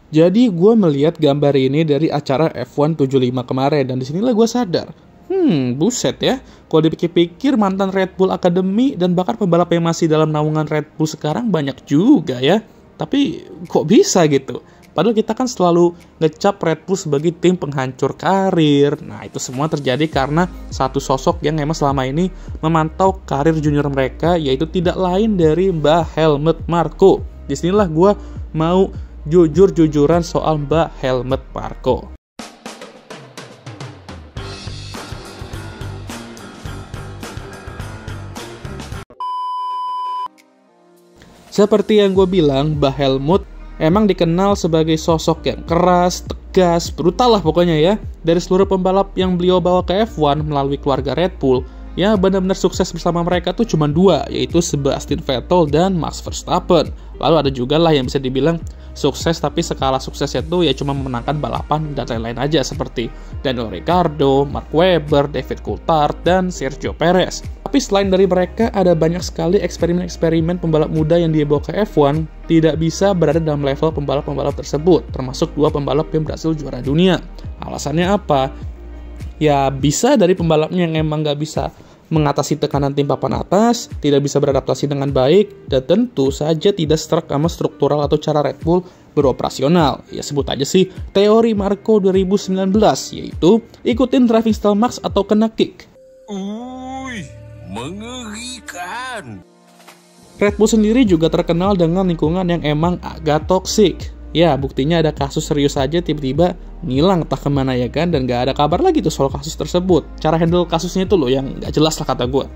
Jadi gue melihat gambar ini dari acara F1 75 kemarin, dan disinilah gue sadar, buset ya, kalau dipikir-pikir mantan Red Bull Academy dan bahkan pembalap yang masih dalam naungan Red Bull sekarang banyak juga ya. Tapi kok bisa gitu? Padahal kita kan selalu ngecap Red Bull sebagai tim penghancur karir. Nah, itu semua terjadi karena satu sosok yang emang selama ini memantau karir junior mereka, yaitu tidak lain dari Mbak Helmut Marko. Disinilah gue mau jujur-jujuran soal Mbak Helmut Marko. Seperti yang gue bilang, Mbak Helmut emang dikenal sebagai sosok yang keras, tegas, brutal lah pokoknya ya. Dari seluruh pembalap yang beliau bawa ke F1 melalui keluarga Red Bull, ya benar-benar sukses bersama mereka tuh cuma dua, yaitu Sebastian Vettel dan Max Verstappen. Lalu ada juga lah yang bisa dibilang sukses, tapi skala suksesnya tuh ya cuma memenangkan balapan dan lain-lain aja, seperti Daniel Ricciardo, Mark Webber, David Coulthard, dan Sergio Perez. Tapi selain dari mereka, ada banyak sekali eksperimen-eksperimen pembalap muda yang dibawa ke F1 tidak bisa berada dalam level pembalap-pembalap tersebut, termasuk dua pembalap yang berhasil juara dunia. Alasannya apa? Ya bisa dari pembalapnya yang emang nggak bisa mengatasi tekanan tim papan atas, tidak bisa beradaptasi dengan baik, dan tentu saja tidak serak sama struktural atau cara Red Bull beroperasional. Ya sebut aja sih teori Marko 2019, yaitu ikutin driving style Max atau kena kick. Mengerikan. Red Bull sendiri juga terkenal dengan lingkungan yang emang agak toksik. Ya, buktinya ada kasus serius aja tiba-tiba ngilang entah kemana ya kan, dan gak ada kabar lagi tuh soal kasus tersebut. Cara handle kasusnya itu loh yang gak jelas lah kata gue.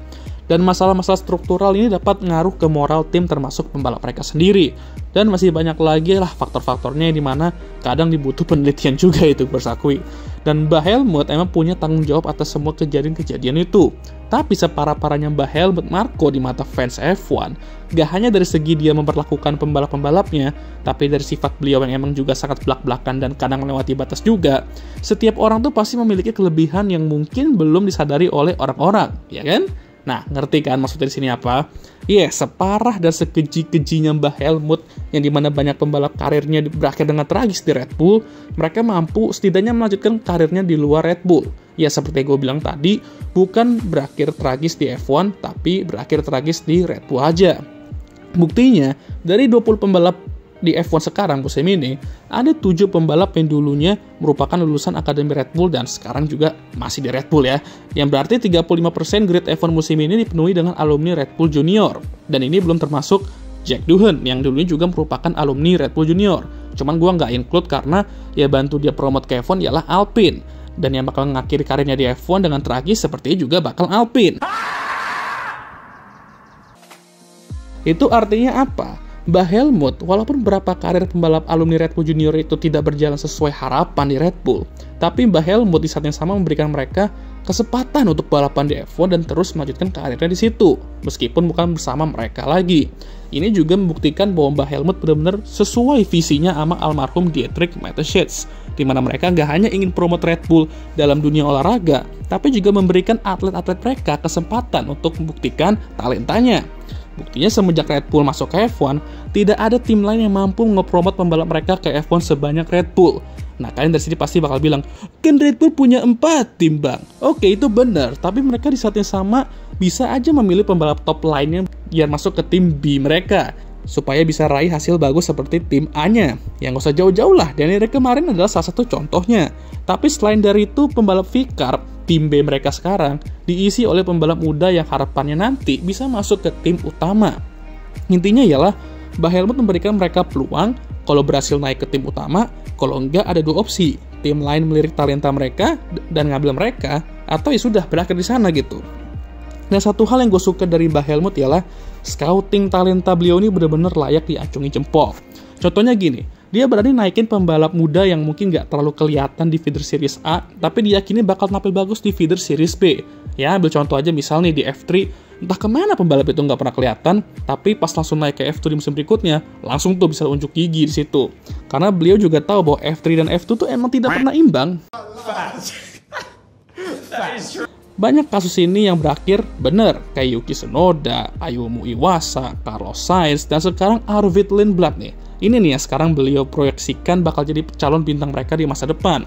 Dan masalah-masalah struktural ini dapat ngaruh ke moral tim termasuk pembalap mereka sendiri. Dan masih banyak lagi lah faktor-faktornya di mana kadang dibutuh penelitian juga itu bersakui. Dan Mbak Helmut emang punya tanggung jawab atas semua kejadian-kejadian itu. Tapi separah-parahnya Mbak Helmut Marko di mata fans F1, gak hanya dari segi dia memperlakukan pembalap-pembalapnya, tapi dari sifat beliau yang emang juga sangat belak-belakan dan kadang melewati batas juga. Setiap orang tuh pasti memiliki kelebihan yang mungkin belum disadari oleh orang-orang, ya kan? Nah, ngerti kan maksudnya di sini apa? Separah dan sekeji-kejinya Mbak Helmut, yang dimana banyak pembalap karirnya berakhir dengan tragis di Red Bull, mereka mampu setidaknya melanjutkan karirnya di luar Red Bull. Ya, seperti gue bilang tadi, bukan berakhir tragis di F1, tapi berakhir tragis di Red Bull aja. Buktinya, dari 20 pembalap di F1 sekarang musim ini, ada 7 pembalap yang dulunya merupakan lulusan Akademi Red Bull dan sekarang juga masih di Red Bull ya. Yang berarti 35% grid F1 musim ini dipenuhi dengan alumni Red Bull Junior. Dan ini belum termasuk Jack Doohan yang dulunya juga merupakan alumni Red Bull Junior. Cuman gue nggak include karena ya bantu dia promote ke F1 ialah Alpine. Dan yang bakal mengakhiri karirnya di F1 dengan tragis sepertinya juga bakal Alpine. Itu artinya apa? Mbak Helmut, walaupun berapa karir pembalap alumni Red Bull Junior itu tidak berjalan sesuai harapan di Red Bull, tapi Mbak Helmut di saat yang sama memberikan mereka kesempatan untuk balapan di F1 dan terus melanjutkan karirnya di situ, meskipun bukan bersama mereka lagi. Ini juga membuktikan bahwa Mbak Helmut benar-benar sesuai visinya sama almarhum Dietrich Mateschitz, di mana mereka nggak hanya ingin promote Red Bull dalam dunia olahraga, tapi juga memberikan atlet-atlet mereka kesempatan untuk membuktikan talentanya. Buktinya semenjak Red Bull masuk ke F1, tidak ada tim lain yang mampu ngepromot pembalap mereka ke F1 sebanyak Red Bull. Nah, kalian dari sini pasti bakal bilang, kan Red Bull punya 4 tim bang. Oke, itu benar, tapi mereka di saat yang sama bisa aja memilih pembalap top lainnya biar masuk ke tim B mereka, supaya bisa raih hasil bagus seperti tim A-nya. Yang gak usah jauh-jauh lah, Daniel Ricciardo kemarin adalah salah satu contohnya. Tapi selain dari itu, pembalap VCARB, tim B mereka sekarang, diisi oleh pembalap muda yang harapannya nanti bisa masuk ke tim utama. Intinya ialah, Mbak Helmut memberikan mereka peluang, kalau berhasil naik ke tim utama, kalau enggak ada 2 opsi. Tim lain melirik talenta mereka dan ngambil mereka, atau ya sudah berakhir di sana gitu. Dan satu hal yang gue suka dari Mbak Helmut ialah scouting talenta beliau ini benar-benar layak diacungi jempol. Contohnya gini, dia berani naikin pembalap muda yang mungkin nggak terlalu kelihatan di feeder series A, tapi diyakini bakal tampil bagus di feeder series B. Ya, ambil contoh aja misal nih di F3, entah kemana pembalap itu nggak pernah kelihatan, tapi pas langsung naik ke F2 di musim berikutnya, langsung tuh bisa unjuk gigi di situ. Karena beliau juga tahu bahwa F3 dan F2 tuh emang tidak pernah imbang. Banyak kasus ini yang berakhir bener, kayak Yuki Tsunoda, Ayumu Iwasa, Carlos Sainz, dan sekarang Arvid Lindblad nih. Ini nih yang sekarang beliau proyeksikan bakal jadi calon bintang mereka di masa depan.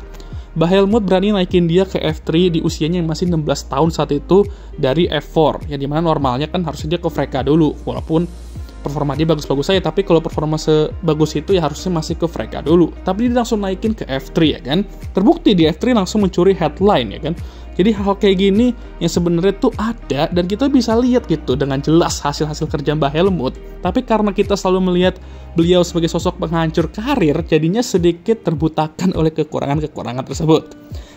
Bah Helmut berani naikin dia ke F3 di usianya yang masih 16 tahun saat itu dari F4, yang dimana normalnya kan harusnya dia ke Freka dulu, walaupun performa dia bagus-bagus saja, tapi kalau performa sebagus itu ya harusnya masih ke Freka dulu. Tapi dia langsung naikin ke F3 ya kan. Terbukti di F3 langsung mencuri headline ya kan. Jadi hal kayak gini yang sebenarnya tuh ada dan kita bisa lihat gitu dengan jelas hasil-hasil kerja Bah Helmut. Tapi karena kita selalu melihat beliau sebagai sosok penghancur karir, jadinya sedikit terbutakan oleh kekurangan-kekurangan tersebut.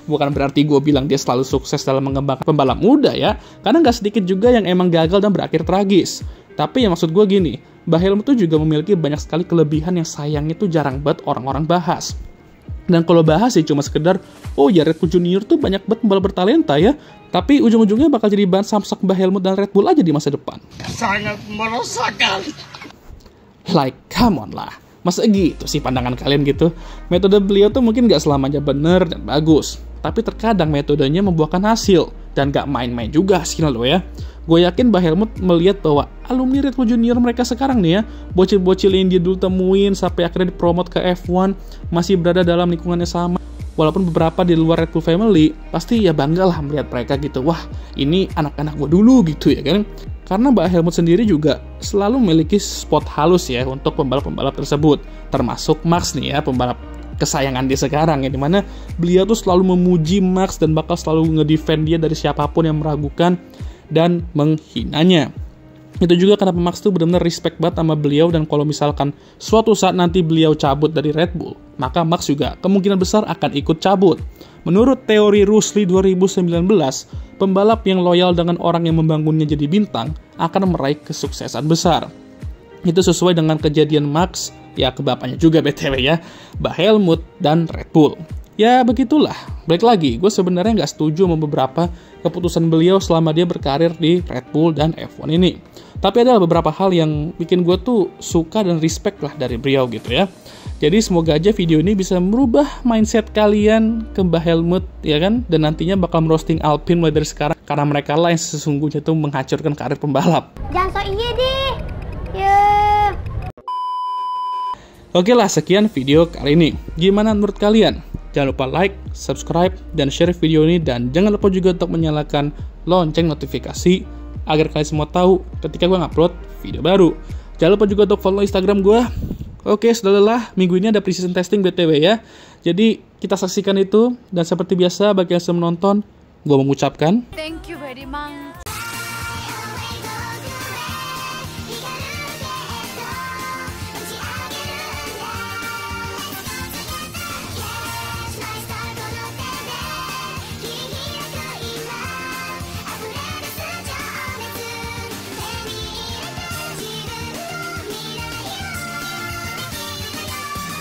Bukan berarti gue bilang dia selalu sukses dalam mengembangkan pembalap muda ya, karena nggak sedikit juga yang emang gagal dan berakhir tragis. Tapi yang maksud gue gini, Bah Helmut tuh juga memiliki banyak sekali kelebihan yang sayangnya tuh jarang banget orang-orang bahas. Dan kalau bahas sih cuma sekedar, oh ya Red Bull Junior tuh banyak banget pembalap bertalenta ya, tapi ujung-ujungnya bakal jadi bahan samsak Bah Helmut dan Red Bull aja di masa depan. Sangat meresahkan. Like, come on lah. Masa gitu sih pandangan kalian gitu? Metode beliau tuh mungkin gak selamanya bener dan bagus, tapi terkadang metodenya membuahkan hasil, dan gak main-main juga hasilnya loh ya. Gue yakin Bah Helmut melihat bahwa alumni Red Bull Junior mereka sekarang nih ya, bocil-bocil yang dia dulu temuin sampai akhirnya dipromot ke F1, masih berada dalam lingkungannya sama. Walaupun beberapa di luar Red Bull family, pasti ya bangga lah melihat mereka gitu. Wah, ini anak-anak gue dulu gitu ya kan. Karena Bah Helmut sendiri juga selalu memiliki spot halus ya untuk pembalap-pembalap tersebut. Termasuk Max nih ya, pembalap kesayangan dia sekarang ya, dimana beliau tuh selalu memuji Max dan bakal selalu ngedefend dia dari siapapun yang meragukan dan menghinanya. Itu juga kenapa Max tuh benar-benar respect banget sama beliau, dan kalau misalkan suatu saat nanti beliau cabut dari Red Bull, maka Max juga kemungkinan besar akan ikut cabut. Menurut teori Rusli 2019, pembalap yang loyal dengan orang yang membangunnya jadi bintang akan meraih kesuksesan besar. Itu sesuai dengan kejadian Max, ya ke bapaknya juga BTW ya, Bah Helmut dan Red Bull. Ya begitulah, balik lagi, gue sebenarnya nggak setuju sama beberapa keputusan beliau selama dia berkarir di Red Bull dan F1 ini. Tapi ada beberapa hal yang bikin gue tuh suka dan respect lah dari beliau gitu ya. Jadi semoga aja video ini bisa merubah mindset kalian ke Bah Helmut ya kan, dan nantinya bakal merosting Alpine mulai dari sekarang, karena mereka lah yang sesungguhnya tuh menghancurkan karir pembalap. Jangan so iya deh. Yeah. Oke lah, sekian video kali ini. Gimana menurut kalian? Jangan lupa like, subscribe, dan share video ini, dan jangan lupa juga untuk menyalakan lonceng notifikasi agar kalian semua tahu ketika gue ngupload video baru. Jangan lupa juga untuk follow Instagram gue. Oke, sudah lelah, minggu ini ada pre-season testing BTW ya. Jadi kita saksikan itu, dan seperti biasa bagi yang sudah menonton, gue mengucapkan Thank you very much.